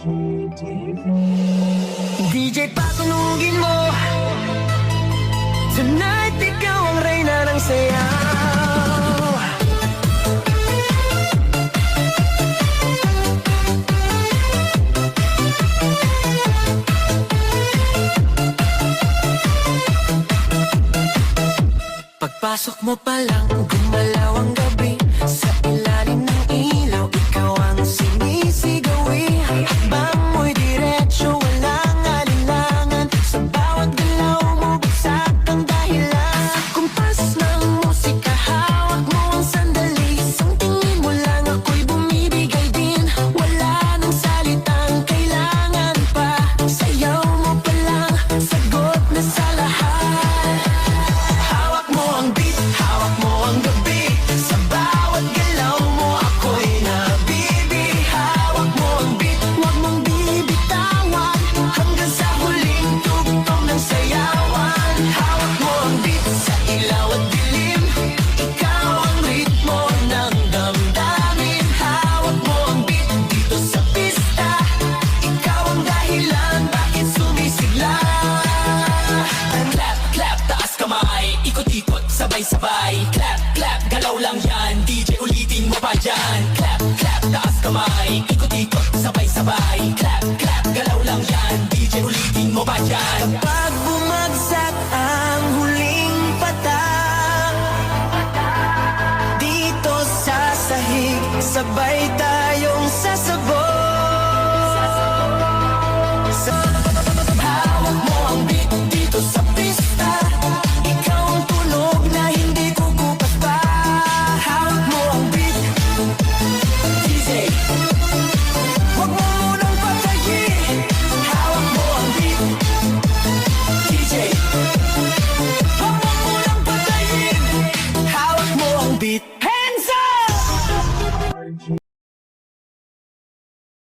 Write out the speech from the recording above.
DJ patunugin mo, tonight ikaw ang reyna ng sayaw. Pagpasok mo pa lang, gumalaw ang gabi. Sa ilalim ng ilaw, ikaw ang sinisigawi. Hakbang mo'y diretsyo, walang alinlangan. Sa bawat galaw mo, bagsak ang dahilan. Sa kumpas ng musika, hawak mo ang sandali. Isang tingin mo lang, ako'y bumibigay din. Wala nang salitang kailangan pa. Sayaw mo pa lang, sagot na sa lahat. Hawak mo ang beat, hawak mo ang gabi. Sa bawat galaw mo, ako'y nabibi. Hawak mo ang beat, huwag mong bibitawan. Hanggang sa huling tugtog ng sayawan. Hawak mo ang beat, sa ilaw at dilim. Ikaw ang ritmo ng damdamin. Hawak mo ang beat, dito sa pista. Ikaw ang dahilan, bakit sumisigla. Clap, clap, taas kamay. Ikot-ikot, sabay-sabay. Clap, clap, galaw lang yan. DJ ulitin mo pa dyan. Clap, clap, taas kamay. Ikot-ikot, sabay-sabay. Clap, clap, galaw lang yan. DJ ulitin mo pa dyan. Kapag bumagsak ang huling patak, dito sa sahig, sabay tayong sasagot.